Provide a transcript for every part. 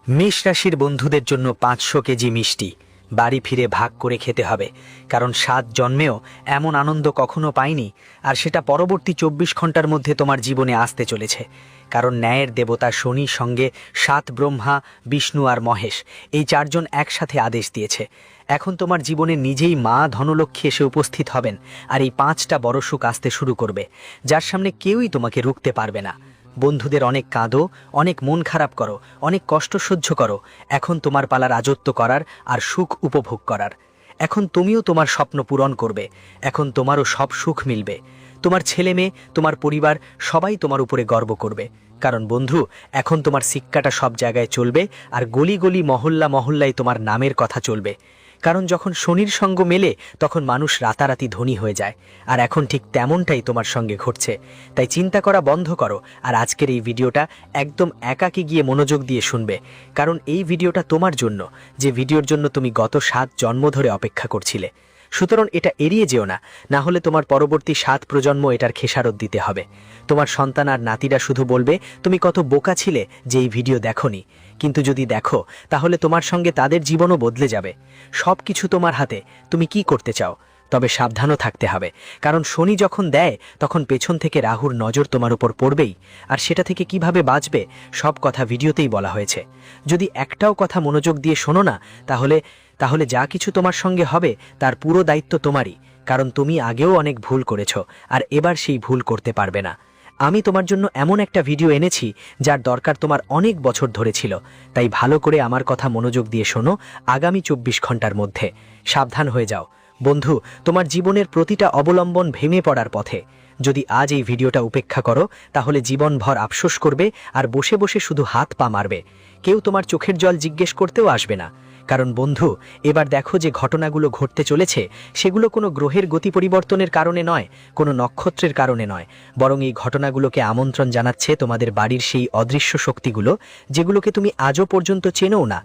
মেষ রাশির বন্ধুদের জন্য ৫০০ কেজি মিষ্টি বাড়ি ফিরে ভাগ করে খেতে হবে, কারণ ৭ জন্মেও এমন আনন্দ কখনো পাইনি। আর সেটা পরবর্তী ২৪ ঘন্টার মধ্যে তোমার জীবনে আসতে চলেছে, কারণ ন্যায়ের দেবতা শনির সঙ্গে ৭ ব্রহ্মা, বিষ্ণু আর মহেশ, এই ৪ জন একসাথে আদেশ দিয়েছে। এখন তোমার জীবনে নিজেই মা ধনলক্ষ্মী এসে উপস্থিত হবেন, আর এই ৫টা বড় সুখ আসতে শুরু করবে, যার সামনে কেউই তোমাকে রুখতে পারবে না। বন্ধুদের অনেক কাঁদো, অনেক মন খারাপ করো, অনেক কষ্ট সহ্য করো। এখন তোমার পালা রাজত্ব করার আর সুখ উপভোগ করার। এখন তুমিও তোমার স্বপ্ন পূরণ করবে, এখন তোমারও সব সুখ মিলবে। তোমার ছেলে মেয়ে, তোমার পরিবার সবাই তোমার উপরে গর্ব করবে, কারণ বন্ধু, এখন তোমার সিক্কাটা সব জায়গায় চলবে, আর গলি গলি মহল্লা মহল্লায় তোমার নামের কথা চলবে। কারণ যখন শনির সঙ্গ মেলে তখন মানুষ রাতারাতি ধনী হয়ে যায়, আর এখন ঠিক তেমনটাই তোমার সঙ্গে ঘটছে। তাই চিন্তা করা বন্ধ করো, আর আজকের এই ভিডিওটা একদম একাকী গিয়ে মনোযোগ দিয়ে শুনবে, কারণ এই ভিডিওটা তোমার জন্য, যে ভিডিওর জন্য তুমি গত ৭ জন্ম ধরে অপেক্ষা করছিলে। সুতরাং এটা এড়িয়ে যেও না, না হলে তোমার পরবর্তী ৭ প্রজন্ম এটার খেসারত দিতে হবে। তোমার সন্তান আর নাতিরা শুধু বলবে তুমি কত বোকা ছিলে যে এই ভিডিও দেখোনি। কিন্তু যদি দেখো, তাহলে তোমার সঙ্গে তাদের জীবনও বদলে যাবে। সব কিছু তোমার হাতে, তুমি কি করতে চাও? তবে সাবধানও থাকতে হবে, কারণ শনি যখন দেয় তখন পেছন থেকে রাহুর নজর তোমার উপর পড়বেই। আর সেটা থেকে কিভাবে বাঁচবে সব কথা ভিডিওতেই বলা হয়েছে। যদি একটাও কথা মনোযোগ দিয়ে শোনো না, তাহলে যা কিছু তোমার সঙ্গে হবে তার পুরো দায়িত্ব তোমারই, কারণ তুমি আগেও অনেক ভুল করেছ, আর এবার সেই ভুল করতে পারবে না। আমি তোমার জন্য এমন একটা ভিডিও এনেছি যার দরকার তোমার অনেক বছর ধরে ছিল। তাই ভালো করে আমার কথা মনোযোগ দিয়ে শোনো। আগামী ২৪ ঘন্টার মধ্যে সাবধান হয়ে যাও বন্ধু, তোমার জীবনের প্রতিটা অবলম্বন ভেঙে পড়ার পথে। যদি আজ এই ভিডিওটা উপেক্ষা করো, তাহলে জীবনভর আফসোস করবে, আর বসে বসে শুধু হাত পা মারবে। কেউ তোমার চোখের জল জিজ্ঞেস করতেও আসবে না। কারণ বন্ধু, এবার দেখো যে ঘটনাগুলো ঘটতে চলেছে, সেগুলো কোনো গ্রহের গতি পরিবর্তনের কারণে নয়, কোনো নক্ষত্রের কারণে নয়, বরং এই ঘটনাগুলোকে আমন্ত্রণ জানাচ্ছে তোমাদের বাড়ির সেই অদৃশ্য শক্তিগুলো, যেগুলোকে তুমি আজও পর্যন্ত চেনোও না।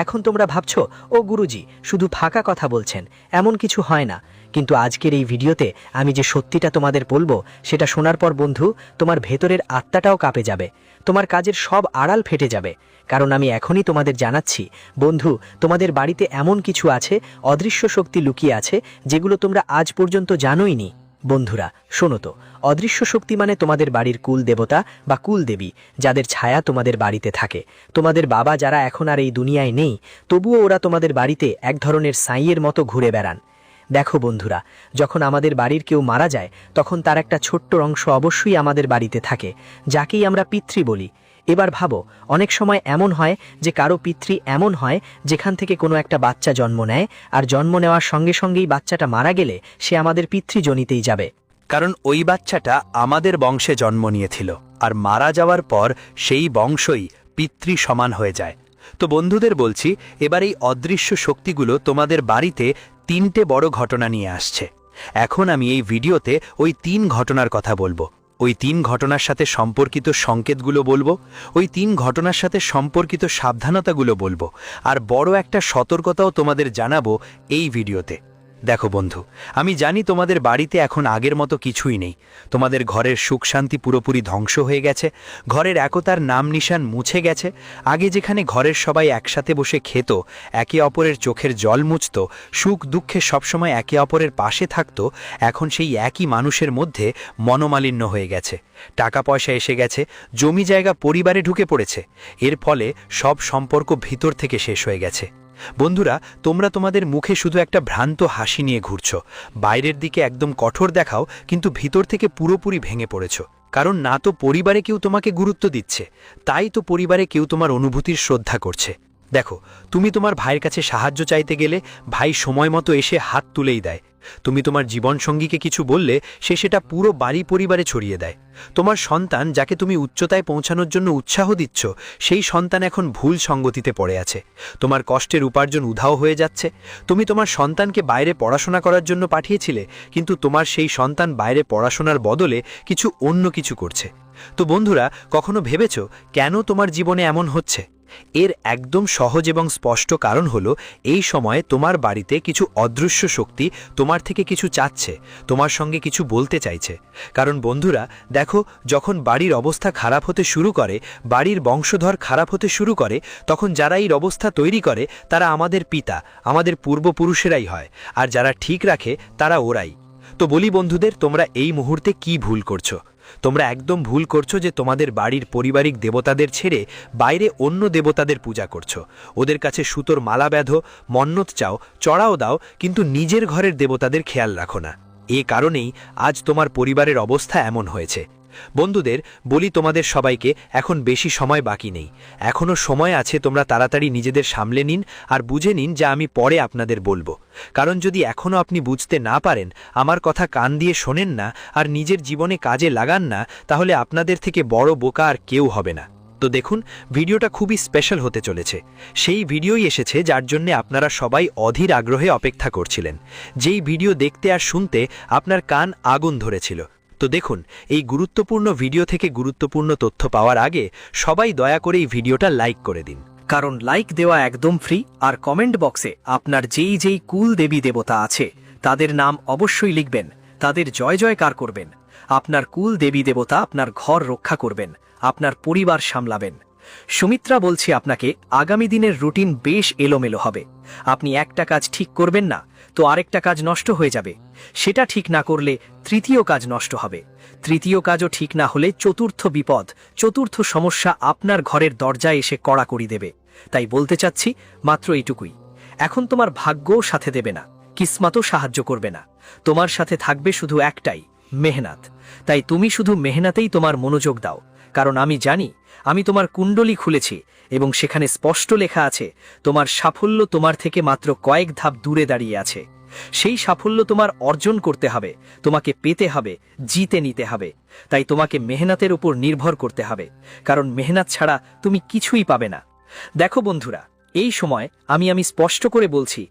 এখন তোমরা ভাবছো, ও গুরুজি শুধু ফাঁকা কথা বলছেন, এমন কিছু হয় না। কিন্তু আজকের এই ভিডিওতে আমি যে সত্যিটা তোমাদের বলবো, সেটা শোনার পর বন্ধু, তোমার ভেতরের আত্মাটাও কাঁপে যাবে, তোমার কাজের সব আড়াল ফেটে যাবে। কারণ আমি এখনই তোমাদের জানাচ্ছি বন্ধু, তোমাদের বাড়িতে এমন কিছু আছে, অদৃশ্য শক্তি লুকিয়ে আছে, যেগুলো তোমরা আজ পর্যন্ত জানোইনি। বন্ধুরা শোনো তো, অদৃশ্য শক্তি মানে তোমাদের বাড়ির কুল দেবতা বা কুল দেবী, যাদের ছায়া তোমাদের বাড়িতে থাকে। তোমাদের বাবা যারা এখন আর এই দুনিয়ায় নেই, তবুও ওরা তোমাদের বাড়িতে এক ধরনের সাইয়ের মতো ঘুরে বেড়ান। দেখো বন্ধুরা, যখন আমাদের বাড়ির কেউ মারা যায়, তখন তার একটা ছোট্ট অংশ অবশ্যই আমাদের বাড়িতে থাকে, যাকেই আমরা পিতৃ বলি। এবার ভাবো, অনেক সময় এমন হয় যে কারো পিতৃ এমন হয় যেখান থেকে কোনো একটা বাচ্চা জন্ম নেয়, আর জন্ম নেওয়ার সঙ্গে সঙ্গেই বাচ্চাটা মারা গেলে সে আমাদের পিতৃজনিতেই যাবে, কারণ ওই বাচ্চাটা আমাদের বংশে জন্ম নিয়েছিল, আর মারা যাওয়ার পর সেই বংশই পিতৃ সমান হয়ে যায়। তো বন্ধুদের বলছি, এবার এই অদৃশ্য শক্তিগুলো তোমাদের বাড়িতে 3টে বড় ঘটনা নিয়ে আসছে। এখন আমি এই ভিডিওতে ওই 3 ঘটনার কথা বলবো, ওই 3 ঘটনার সাথে সম্পর্কিত সংকেতগুলো বলবো, ওই 3 ঘটনার সাথে সম্পর্কিত সাবধানতাগুলো বলবো, আর বড় একটা সতর্কতাও তোমাদের জানাবো এই ভিডিওতে। দেখো বন্ধু, আমি জানি তোমাদের বাড়িতে এখন আগের মতো কিছুই নেই। তোমাদের ঘরের সুখ শান্তি পুরোপুরি ধ্বংস হয়ে গেছে, ঘরের একতার নাম নিশান মুছে গেছে। আগে যেখানে ঘরের সবাই একসাথে বসে খেত, একে অপরের চোখের জল মুছত, সুখ দুঃখে সবসময় একে অপরের পাশে থাকতো, এখন সেই একই মানুষের মধ্যে মনোমালিন্য হয়ে গেছে। টাকা পয়সা এসে গেছে, জমি জায়গা পরিবারে ঢুকে পড়েছে। এর ফলে সব সম্পর্ক ভিতর থেকে শেষ হয়ে গেছে। বন্ধুরা, তোমরা তোমাদের মুখে শুধু একটা ভ্রান্ত হাসি নিয়ে ঘুরছ, বাইরের দিকে একদম কঠোর দেখাও, কিন্তু ভিতর থেকে পুরোপুরি ভেঙে পড়েছ। কারণ না তো পরিবারে কেউ তোমাকে গুরুত্ব দিচ্ছে, তাই তো পরিবারে কেউ তোমার অনুভূতির শ্রদ্ধা করছে। দেখো, তুমি তোমার ভাইয়ের কাছে সাহায্য চাইতে গেলে ভাই সময় মতো এসে হাত তুলেই দেয়। তুমি তোমার জীবনসঙ্গীকে কিছু বললে সে সেটা পুরো বাড়ি পরিবারে ছড়িয়ে দেয়। তোমার সন্তান, যাকে তুমি উচ্চতায় পৌঁছানোর জন্য উৎসাহ দিচ্ছ, সেই সন্তান এখন ভুল সঙ্গতিতে পড়ে আছে। তোমার কষ্টের উপার্জন উধাও হয়ে যাচ্ছে। তুমি তোমার সন্তানকে বাইরে পড়াশোনা করার জন্য পাঠিয়েছিলে, কিন্তু তোমার সেই সন্তান বাইরে পড়াশোনার বদলে অন্য কিছু করছে। তো বন্ধুরা, কখনো ভেবেছো কেন তোমার জীবনে এমন হচ্ছে? এর একদম সহজ এবং স্পষ্ট কারণ হলো এই সময়ে তোমার বাড়িতে কিছু অদৃশ্য শক্তি তোমার থেকে কিছু চাচ্ছে, তোমার সঙ্গে কিছু বলতে চাইছে। কারণ বন্ধুরা দেখো, যখন বাড়ির অবস্থা খারাপ হতে শুরু করে, বাড়ির বংশধর খারাপ হতে শুরু করে, তখন যারা এই অবস্থা তৈরি করে তারা আমাদের পিতা, আমাদের পূর্বপুরুষেরাই হয়, আর যারা ঠিক রাখে তারা ওরাই। তো বলি বন্ধুদের, তোমরা এই মুহূর্তে কি ভুল করছো? তোমরা একদম ভুল করছো যে তোমাদের বাড়ির পারিবারিক দেবতাদের ছেড়ে বাইরে অন্য দেবতাদের পূজা করছো। ওদের কাছে সুতোর মালা বেঁধো, মন্নত চাও, চড়াও দাও, কিন্তু নিজের ঘরের দেবতাদের খেয়াল রাখো না। এ কারণেই আজ তোমার পরিবারের অবস্থা এমন হয়েছে। বন্ধুদের বলি, তোমাদের সবাইকে এখন বেশি সময় বাকি নেই, এখনও সময় আছে। তোমরা তাড়াতাড়ি নিজেদের সামলে নিন আর বুঝে নিন যা আমি পরে আপনাদের বলবো। কারণ যদি এখনও আপনি বুঝতে না পারেন, আমার কথা কান দিয়ে শোনেন না আর নিজের জীবনে কাজে লাগান না, তাহলে আপনাদের থেকে বড় বোকা আর কেউ হবে না। তো দেখুন, ভিডিওটা খুবই স্পেশাল হতে চলেছে। সেই ভিডিওই এসেছে যার জন্য আপনারা সবাই অধীর আগ্রহে অপেক্ষা করছিলেন, যেই ভিডিও দেখতে আর শুনতে আপনার কান আগুন ধরেছিল। তো দেখুন, এই গুরুত্বপূর্ণ ভিডিও থেকে গুরুত্বপূর্ণ তথ্য পাওয়ার আগে সবাই দয়া করে এই ভিডিওটা লাইক করে দিন। কারণ লাইক দেওয়া একদম ফ্রি। আর কমেন্ট বক্সে আপনার যেই কুল দেবী দেবতা আছে তাদের নাম অবশ্যই লিখবেন, তাদের জয় জয়কার করবেন। আপনার কুল দেবী দেবতা আপনার ঘর রক্ষা করবেন, আপনার পরিবার সামলাবেন। সুমিত্রা বলছি আপনাকে, আগামী দিনের রুটিন বেশ এলোমেলো হবে। আপনি একটা কাজ ঠিক করবেন না তো আরেকটা কাজ নষ্ট হয়ে যাবে, সেটা ঠিক না করলে তৃতীয় কাজ নষ্ট হবে, তৃতীয় কাজও ঠিক না হলে চতুর্থ বিপদ, চতুর্থ সমস্যা আপনার ঘরের দরজায় এসে কড়াকড়ি দেবে। তাই বলতে চাচ্ছি মাত্র এইটুকুই, এখন তোমার ভাগ্যও সাথে দেবে না, কিসমতও সাহায্য করবে না, তোমার সাথে থাকবে শুধু একটাই, মেহনত। তাই তুমি শুধু মেহনতেই তোমার মনোযোগ দাও। কারণ আমি জানি, আমি তোমার কুণ্ডলী খুলেছি এবং সেখানে স্পষ্ট লেখা আছে তোমার সাফল্য তোমার থেকে মাত্র কয়েক ধাপ দূরে দাঁড়িয়ে আছে। সেই সাফল্য তোমার অর্জন করতে হবে, তোমাকে পেতে হবে, জিতে নিতে হবে। তাই তোমাকে মেহনতের উপর নির্ভর করতে হবে, কারণ মেহনত ছাড়া তুমি কিছুই পাবে না। দেখো বন্ধুরা, এই সময় আমি স্পষ্ট করে বলছি,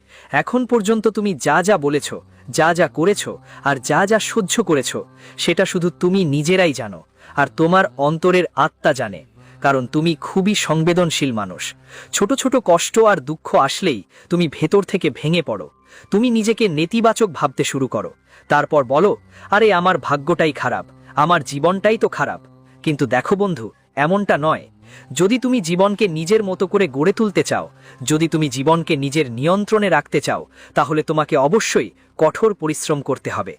এখন পর্যন্ত তুমি যা যা বলেছ, যা যা করেছ আর যা যা সহ্য করেছ, সেটা শুধু তুমি নিজেরাই জানো আর তোমার অন্তরের আত্মা জানে। কারণ তুমি খুবই সংবেদনশীল মানুষ। ছোট ছোট কষ্ট আর দুঃখ আসলেই তুমি ভেতর থেকে ভেঙে পড়ো, তুমি নিজেকে নেতিবাচক ভাবতে শুরু করো। তারপর বলো, আরে আমার ভাগ্যটাই খারাপ, আমার জীবনটাই তো খারাপ। কিন্তু দেখো বন্ধু, এমনটা নয়। যদি তুমি জীবনকে নিজের মতো করে গড়ে তুলতে চাও, যদি তুমি জীবনকে নিজের নিয়ন্ত্রণে রাখতে চাও, তাহলে তোমাকে অবশ্যই কঠোর পরিশ্রম করতে হবে।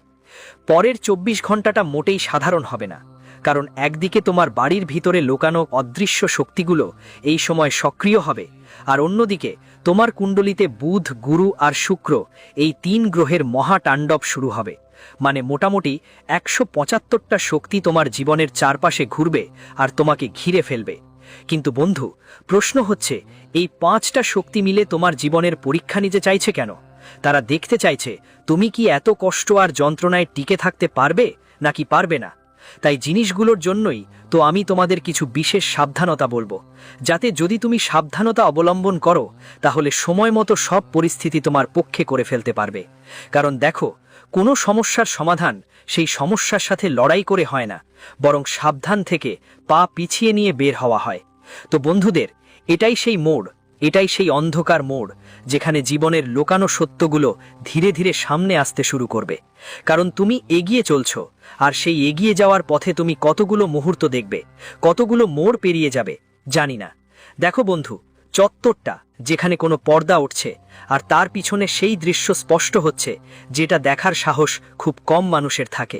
পরের 24 ঘন্টাটা মোটেই সাধারণ হবে না। কারণ একদিকে তোমার বাড়ির ভিতরে লুকানো অদৃশ্য শক্তিগুলো এই সময় সক্রিয় হবে, আর অন্যদিকে তোমার কুণ্ডলিতে বুধ, গুরু আর শুক্র, এই 3 গ্রহের মহাতাণ্ডব শুরু হবে। মানে মোটামুটি 175টা শক্তি তোমার জীবনের চারপাশে ঘুরবে আর তোমাকে ঘিরে ফেলবে। কিন্তু বন্ধু, প্রশ্ন হচ্ছে, এই 5টা শক্তি মিলে তোমার জীবনের পরীক্ষা নিতে চাইছে কেন? তারা দেখতে চাইছে তুমি কি এত কষ্ট আর যন্ত্রণায় টিকে থাকতে পারবে নাকি পারবে না। তাই জিনিসগুলোর জন্যই তো আমি তোমাদের কিছু বিশেষ সাবধানতা বলবো, যাতে যদি তুমি সাবধানতা অবলম্বন করো, তাহলে সময় মতো সব পরিস্থিতি তোমার পক্ষে করে ফেলতে পারবে। কারণ দেখো, কোনো সমস্যার সমাধান সেই সমস্যার সাথে লড়াই করে হয় না, বরং সাবধান থেকে পা পিছিয়ে নিয়ে বের হওয়া হয়। তো বন্ধুদের, এটাই সেই মোড়, এটাই সেই অন্ধকার মোড়, যেখানে জীবনের লুকানো সত্যগুলো ধীরে ধীরে সামনে আসতে শুরু করবে। কারণ তুমি এগিয়ে চলছো, আর সেই এগিয়ে যাওয়ার পথে তুমি কতগুলো মুহূর্ত দেখবে, কতগুলো মোড় পেরিয়ে যাবে জানি না। দেখো বন্ধু, চত্বরটা যেখানে কোনো পর্দা উঠছে, আর তার পিছনে সেই দৃশ্য স্পষ্ট হচ্ছে যেটা দেখার সাহস খুব কম মানুষের থাকে।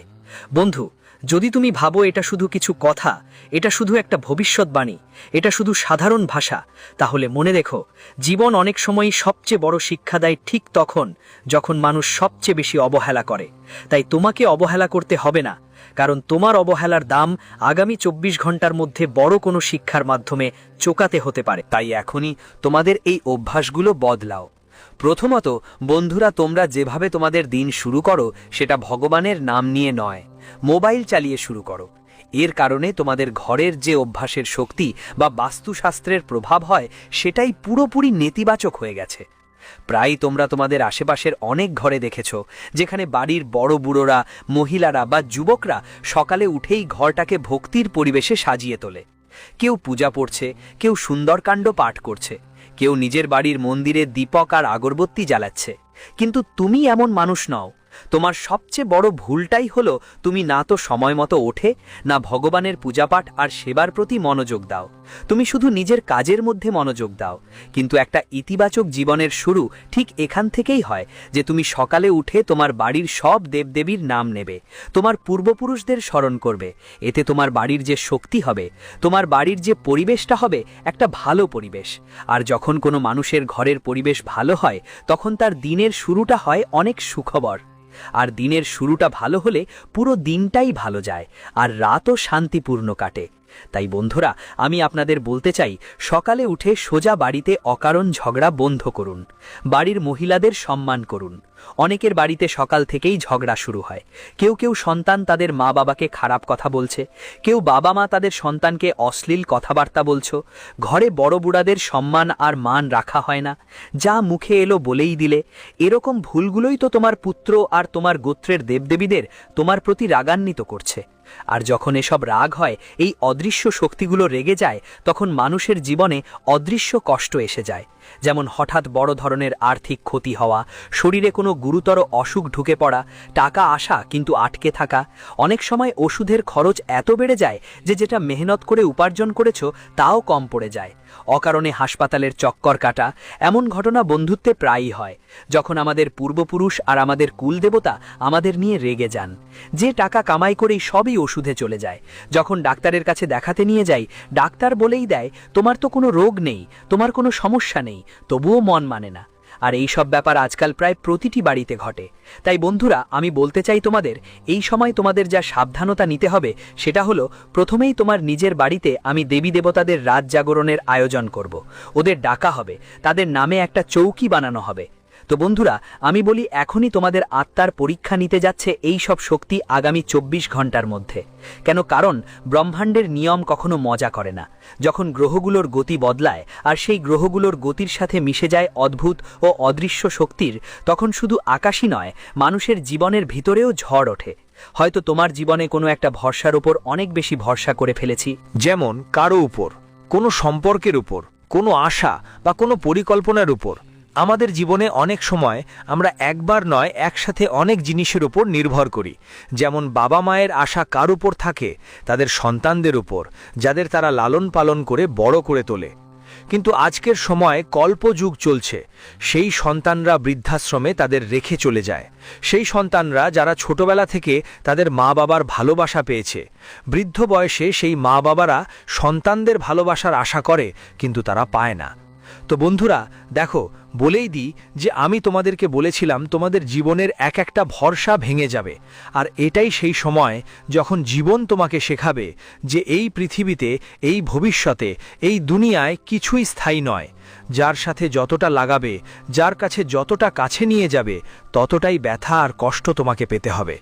বন্ধু, যদি তুমি ভাবো এটা শুধু কিছু কথা, এটা শুধু একটা ভবিষ্যৎবাণী, এটা শুধু সাধারণ ভাষা, তাহলে মনে রেখো, জীবন অনেক সময়ই সবচেয়ে বড় শিক্ষা দেয় ঠিক তখন যখন মানুষ সবচেয়ে বেশি অবহেলা করে। তাই তোমাকে অবহেলা করতে হবে না, কারণ তোমার অবহেলার দাম আগামী 24 ঘন্টার মধ্যে বড় কোনো শিক্ষার মাধ্যমে চোকাতে হতে পারে। তাই এখনই তোমাদের এই অভ্যাসগুলো বদলাও। প্রথমত বন্ধুরা, তোমরা যেভাবে তোমাদের দিন শুরু করো সেটা ভগবানের নাম নিয়ে নয়, মোবাইল চালিয়ে শুরু করো। এর কারণে তোমাদের ঘরের যে অভ্যাসের শক্তি বা বাস্তুশাস্ত্রের প্রভাব হয়, সেটাই পুরোপুরি নেতিবাচক হয়ে গেছে। প্রায় তোমরা তোমাদের আশেপাশের অনেক ঘরে দেখেছ, যেখানে বাড়ির বড় বুড়োরা, মহিলারা বা যুবকরা সকালে উঠেই ঘরটাকে ভক্তির পরিবেশে সাজিয়ে তোলে। কেউ পূজা পড়ছে, কেউ সুন্দরকাণ্ড পাঠ করছে, কেউ নিজের বাড়ির মন্দিরে দীপক আর আগরবত্তি জ্বালাচ্ছে। কিন্তু তুমি এমন মানুষ নও। তোমার সবচেয়ে বড় ভুলটাই হলো তুমি না তো সময় মতো ওঠে, না ভগবানের পূজাপাঠ আর সেবার প্রতি মনোযোগ দাও। তুমি শুধু নিজের কাজের মধ্যে মনোযোগ দাও। কিন্তু একটা ইতিবাচক জীবনের শুরু ঠিক এখান থেকেই হয়, যে তুমি সকালে উঠে তোমার বাড়ির সব দেবদেবীর নাম নেবে, তোমার পূর্বপুরুষদের স্মরণ করবে। এতে তোমার বাড়ির যে শক্তি হবে, তোমার বাড়ির যে পরিবেশটা হবে, একটা ভালো পরিবেশ। আর যখন কোনো মানুষের ঘরের পরিবেশ ভালো হয়, তখন তার দিনের শুরুটা হয় অনেক সুখবর। আর দিনের শুরুটা ভালো হলে পুরো দিনটাই ভালো যায়, আর রাতও শান্তিপূর্ণ কাটে। তাই বন্ধুরা, আমি আপনাদের বলতে চাই, সকালে উঠে সোজা বাড়িতে অকারণ ঝগড়া বন্ধ করুন। বাড়ির মহিলাদের সম্মান করুন। অনেকের বাড়িতে সকাল থেকেই ঝগড়া শুরু হয়। কেউ কেউ সন্তান তাদের মা বাবাকে খারাপ কথা বলছে, কেউ বাবা মা তাদের সন্তানকে অশ্লীল কথাবার্তা বলছো। ঘরে বড় বুড়াদের সম্মান আর মান রাখা হয় না, যা মুখে এলো বলেই দিলে। এরকম ভুলগুলোই তো তোমার পুত্র আর তোমার গোত্রের দেবদেবীদের তোমার প্রতি রাগান্বিত করছে। আর যখন এসব রাগ হয়, এই অদৃশ্য শক্তিগুলো রেগে যায়, তখন মানুষের জীবনে অদৃশ্য কষ্ট এসে যায়। যেমন হঠাৎ বড় ধরনের আর্থিক ক্ষতি হওয়া, শরীরে কোনো গুরুতর অসুখ ঢুকে পড়া, টাকা আসা কিন্তু আটকে থাকা। অনেক সময় ওষুধের খরচ এত বেড়ে যায় যে যেটা মেহনত করে উপার্জন করেছো তাও কম পড়ে যায়। অকারণে হাসপাতালের চক্কর কাটা, এমন ঘটনা বন্ধুত্বে প্রায়ই হয়, যখন আমাদের পূর্বপুরুষ আর আমাদের কুলদেবতা আমাদের নিয়ে রেগে যান। যে টাকা কামাই করেই সবই ওষুধে চলে যায়। যখন ডাক্তারের কাছে দেখাতে নিয়ে যাই, ডাক্তার বলেই দেয় তোমার তো কোনো রোগ নেই, তোমার কোনো সমস্যা নেই, তবুও মন মানে না। আর এই সব ব্যাপার আজকাল প্রায় প্রতিটি বাড়িতে ঘটে। তাই বন্ধুরা, আমি বলতে চাই তোমাদের, এই সময় তোমাদের যা সাবধানতা নিতে হবে সেটা হলো, প্রথমেই তোমার নিজের বাড়িতে আমি দেবী দেবতাদের রাত জাগরণের আয়োজন করব। ওদের ডাকা হবে, তাদের নামে একটা চৌকি বানানো হবে। তো বন্ধুরা, আমি বলি, এখনই তোমাদের আত্মার পরীক্ষা নিতে যাচ্ছে এই সব শক্তি আগামী 24 ঘন্টার মধ্যে। কেন? কারণ ব্রহ্মাণ্ডের নিয়ম কখনো মজা করে না। যখন গ্রহগুলোর গতি বদলায় আর সেই গ্রহগুলোর গতির সাথে মিশে যায় অদ্ভুত ও অদৃশ্য শক্তির, তখন শুধু আকাশই নয়, মানুষের জীবনের ভিতরেও ঝড় ওঠে। হয়তো তোমার জীবনে কোনো একটা ভরসার উপর অনেক বেশি ভরসা করে ফেলেছি, যেমন কারো উপর, কোনো সম্পর্কের উপর, কোনো আশা বা কোনো পরিকল্পনার উপর। আমাদের জীবনে অনেক সময় আমরা একবার নয়, একসাথে অনেক জিনিসের উপর নির্ভর করি। যেমন বাবা মায়ের আশা কার উপর থাকে? তাদের সন্তানদের উপর, যাদের তারা লালন পালন করে বড় করে তোলে। কিন্তু আজকের সময় কল্পযুগ চলছে। সেই সন্তানরা বৃদ্ধাশ্রমে তাদের রেখে চলে যায়। সেই সন্তানরা যারা ছোটবেলা থেকে তাদের মা বাবার ভালোবাসা পেয়েছে, বৃদ্ধ বয়সে সেই মা বাবারা সন্তানদের ভালোবাসার আশা করে, কিন্তু তারা পায় না। তো বন্ধুরা দেখো, বলেই দিই যে আমি তোমাদেরকে বলেছিলাম তোমাদের জীবনের এক একটা ভরসা ভেঙে যাবে। আর এটাই সেই সময় যখন জীবন তোমাকে শেখাবে যে এই পৃথিবীতে, এই ভবিষ্যতে, এই দুনিয়ায় কিছুই স্থায়ী নয়। যার সাথে যতটা লাগাবে, যার কাছে যতটা কাছে নিয়ে যাবে, ততটাই ব্যথা আর কষ্ট তোমাকে পেতে হবে।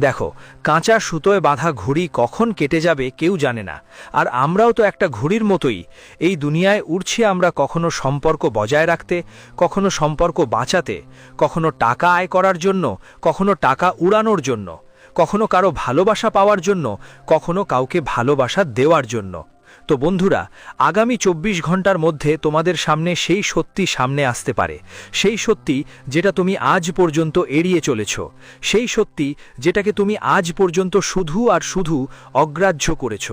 দেখো, কাঁচা সুতোয় বাঁধা ঘুড়ি কখন কেটে যাবে কেউ জানে না। আর আমরাও তো একটা ঘুড়ির মতোই। এই দুনিয়ায় উড়ছি আমরা, কখনো সম্পর্ক বজায় রাখতে, কখনো সম্পর্ক বাঁচাতে, কখনো টাকা আয় করার জন্য, কখনো টাকা উড়ানোর জন্য, কখনো কারো ভালোবাসা পাওয়ার জন্য, কখনো কাউকে ভালোবাসা দেওয়ার জন্য। তো বন্ধুরা, আগামী 24 ঘন্টার মধ্যে তোমাদের সামনে সেই সত্যি সামনে আসতে পারে। সেই সত্যি যেটা তুমি আজ পর্যন্ত এড়িয়ে চলেছ, সেই সত্যি যেটাকে তুমি আজ পর্যন্ত শুধু আর শুধু অগ্রাহ্য করেছ।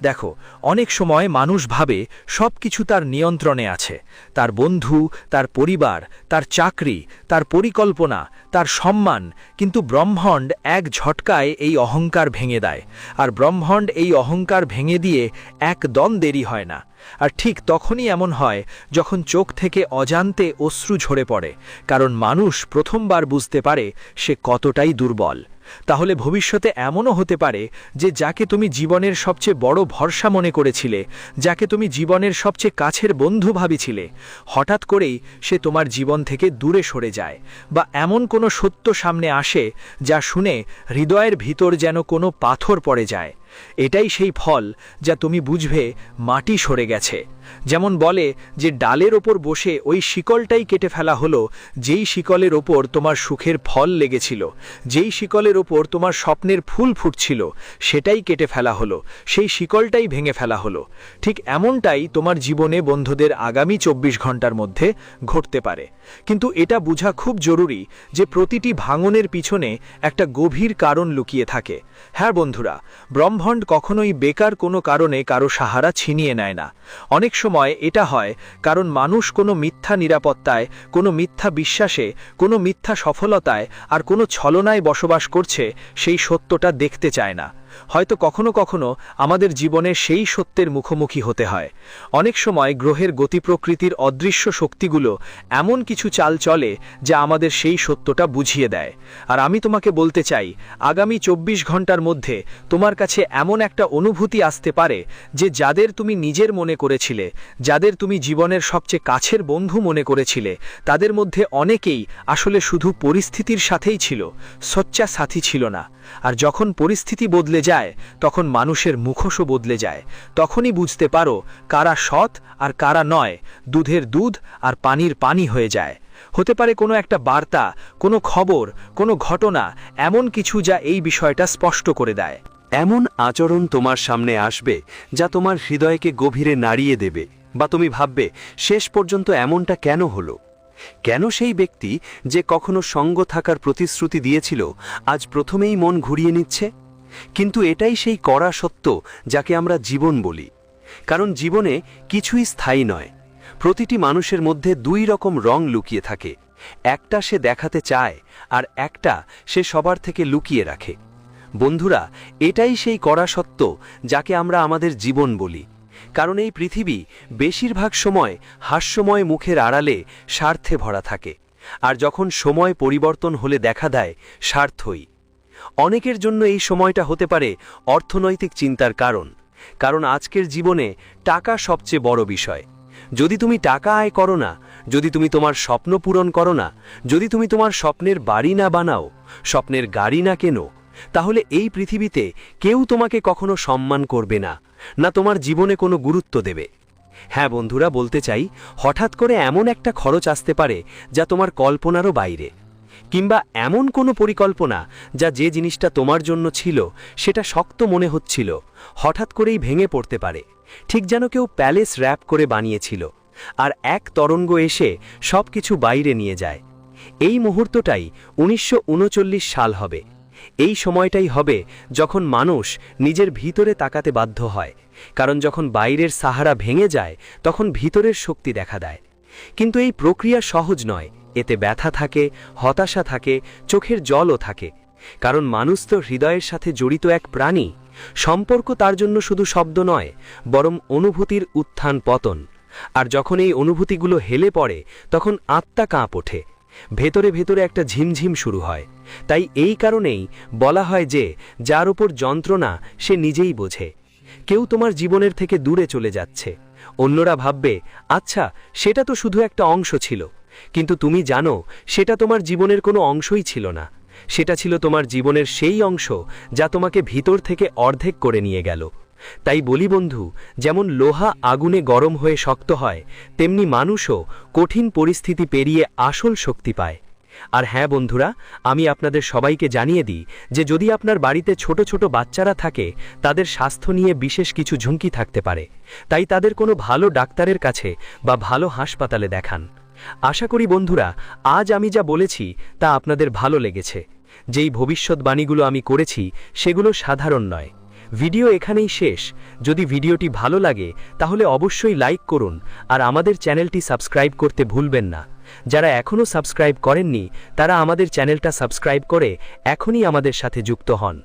দেখো, অনেক সময় মানুষ ভাবে সব কিছু তার নিয়ন্ত্রণে আছে, তার বন্ধু, তার পরিবার, তার চাকরি, তার পরিকল্পনা, তার সম্মান। কিন্তু ব্রহ্মাণ্ড এক ঝটকায় এই অহংকার ভেঙে দেয়। আর ব্রহ্মাণ্ড এই অহংকার ভেঙে দিয়ে একদম দেরি হয় না। আর ঠিক তখনই এমন হয় যখন চোখ থেকে অজান্তে অশ্রু ঝরে পড়ে, কারণ মানুষ প্রথমবার বুঝতে পারে সে কতটাই দুর্বল। তাহলে ভবিষ্যতে এমনও হতে পারে যে যাকে তুমি জীবনের সবচেয়ে বড় ভরসা মনে করেছিলে, যাকে তুমি জীবনের সবচেয়ে কাছের বন্ধু ভাবিছিলে, হঠাৎ করেই সে তোমার জীবন থেকে দূরে সরে যায়। বা এমন কোনো সত্য সামনে আসে যা শুনে হৃদয়ের ভিতর যেন কোনো পাথর পড়ে যায়। এটাই সেই ফল যা তুমি বুঝবে মাটি সরে গেছে। যেমন বলে যে ডালের ওপর বসে ওই শিকলটাই কেটে ফেলা হলো, যেই শিকলের ওপর তোমার সুখের ফল লেগেছিল, যেই শিকলের ওপর তোমার স্বপ্নের ফুল ফুটছিল, সেটাই কেটে ফেলা হলো, সেই শিকলটাই ভেঙে ফেলা হলো। ঠিক এমনটাই তোমার জীবনে বন্ধুদের আগামী 24 ঘন্টার মধ্যে ঘটতে পারে। কিন্তু এটা বোঝা খুব জরুরি যে প্রতিটি ভাঙনের পিছনে একটা গভীর কারণ লুকিয়ে থাকে। হ্যাঁ বন্ধুরা, ব্রহ্মাণ্ড কখনোই বেকার কোনো কারণে কারো সাহারা ছিনিয়ে নেয় না। অনেক সময় এটা হয় কারণ মানুষ কোনো মিথ্যা নিরাপত্তায়, কোনো মিথ্যা বিশ্বাসে, কোনো মিথ্যা সফলতায় আর কোনো ছলনায় বসবাস করছে, সেই সত্যটা দেখতে চায় না। হয়তো কখনো কখনো আমাদের জীবনে সেই সত্যের মুখোমুখি হতে হয়। অনেক সময় গ্রহের গতি প্রকৃতির অদৃশ্য শক্তিগুলো এমন কিছু চাল চলে যা আমাদের সেই সত্যটা বুঝিয়ে দেয়। আর আমি তোমাকে বলতে চাই, আগামী 24 ঘন্টার মধ্যে তোমার কাছে এমন একটা অনুভূতি আসতে পারে যে যাদের তুমি নিজের মনে করেছিলে, যাদের তুমি জীবনের সবচেয়ে কাছের বন্ধু মনে করেছিলে, তাদের মধ্যে অনেকেই আসলে শুধু পরিস্থিতির সাথেই ছিল, সচ্চা সাথী ছিল না। আর যখন পরিস্থিতি বদলে যায়, তখন মানুষের মুখোশও বদলে যায়। তখনই বুঝতে পারো কারা সৎ আর কারা নয়, দুধের দুধ আর পানির পানি হয়ে যায়। হতে পারে কোনো একটা বার্তা, কোনো খবর, কোনো ঘটনা, এমন কিছু যা এই বিষয়টা স্পষ্ট করে দেয়। এমন আচরণ তোমার সামনে আসবে যা তোমার হৃদয়কে গভীরে নাড়িয়ে দেবে, বা তুমি ভাববে শেষ পর্যন্ত এমনটা কেন হলো? কেন সেই ব্যক্তি যে কখনো সঙ্গ থাকার প্রতিশ্রুতি দিয়েছিল আজ প্রথমেই মন ঘুরিয়ে নিচ্ছে? কিন্তু এটাই সেই কড়া সত্য যাকে আমরা জীবন বলি। কারণ জীবনে কিছুই স্থায়ী নয়। প্রতিটি মানুষের মধ্যে দুই রকম রং লুকিয়ে থাকে, একটা সে দেখাতে চায় আর একটা সে সবার থেকে লুকিয়ে রাখে। বন্ধুরা, এটাই সেই কড়া সত্য যাকে আমরা আমাদের জীবন বলি। কারণ এই পৃথিবী বেশিরভাগ সময় হাস্যময় মুখের আড়ালে স্বার্থে ভরা থাকে, আর যখন সময় পরিবর্তন হলে দেখা দেয় স্বার্থই। অনেকের জন্য এই সময়টা হতে পারে অর্থনৈতিক চিন্তার কারণ আজকের জীবনে টাকা সবচেয়ে বড় বিষয়। যদি তুমি টাকা আয় করো না, যদি তুমি তোমার স্বপ্ন পূরণ করো না, যদি তুমি তোমার স্বপ্নের বাড়ি না বানাও, স্বপ্নের গাড়ি না কেনো, তাহলে এই পৃথিবীতে কেউ তোমাকে কখনো সম্মান করবে না, না তোমার জীবনে কোনো গুরুত্ব দেবে। হ্যাঁ বন্ধুরা, বলতে চাই, হঠাৎ করে এমন একটা খরচ আসতে পারে যা তোমার কল্পনারও বাইরে, কিংবা এমন কোনো পরিকল্পনা যা যে জিনিসটা তোমার জন্য ছিল সেটা শক্ত মনে হচ্ছিল, হঠাৎ করেই ভেঙে পড়তে পারে। ঠিক যেন কেউ প্যালেস র্যাপ করে বানিয়েছিল, আর এক তরঙ্গ এসে সব কিছু বাইরে নিয়ে যায়। এই মুহূর্তটাই 1939 সাল হবে। এই সময়টাই হবে যখন মানুষ নিজের ভিতরে তাকাতে বাধ্য হয়, কারণ যখন বাইরের সাহারা ভেঙে যায় তখন ভিতরের শক্তি দেখা দেয়। কিন্তু এই প্রক্রিয়া সহজ নয়, এতে ব্যথা থাকে, হতাশা থাকে, চোখের জলও থাকে। কারণ মানুষ তো হৃদয়ের সাথে জড়িত এক প্রাণী। সম্পর্ক তার জন্য শুধু শব্দ নয়, বরং অনুভূতির উত্থান পতন। আর যখন এই অনুভূতিগুলো হেলে পড়ে তখন আত্মা কাঁপ ওঠে, ভেতরে ভেতরে একটা ঝিমঝিম শুরু হয়। তাই এই কারণেই বলা হয় যে যার উপর যন্ত্রণা সে নিজেই বোঝে। কেউ তোমার জীবনের থেকে দূরে চলে যাচ্ছে, অন্যরা ভাববে আচ্ছা সেটা তো শুধু একটা অংশ ছিল, কিন্তু তুমি জানো সেটা তোমার জীবনের কোনো অংশই ছিল না। সেটা ছিল তোমার জীবনের সেই অংশ যা তোমাকে ভিতর থেকে অর্ধেক করে নিয়ে গেল। তাই বলি বন্ধু, যেমন লোহা আগুনে গরম হয়ে শক্ত হয়, তেমনি মানুষও কঠিন পরিস্থিতি পেরিয়ে আসল শক্তি পায়। আর হ্যাঁ বন্ধুরা, আমি আপনাদের সবাইকে জানিয়ে দিই যে যদি আপনার বাড়িতে ছোট ছোট বাচ্চারা থাকে, তাদের স্বাস্থ্য নিয়ে বিশেষ কিছু ঝুঁকি থাকতে পারে। তাই তাদের কোনো ভালো ডাক্তারের কাছে বা ভালো হাসপাতালে দেখান। আশা করি বন্ধুরা, আজ আমি যা বলেছি তা আপনাদের ভালো লেগেছে। যেই ভবিষ্যৎবাণীগুলো আমি করেছি সেগুলো সাধারণ নয়। ভিডিও এখানেই শেষ। যদি ভিডিওটি ভালো লাগে তাহলে অবশ্যই লাইক করুন, আর আমাদের চ্যানেলটি সাবস্ক্রাইব করতে ভুলবেন না। যারা এখনও সাবস্ক্রাইব করেননি তারা আমাদের চ্যানেলটা সাবস্ক্রাইব করে এখনই আমাদের সাথে যুক্ত হন।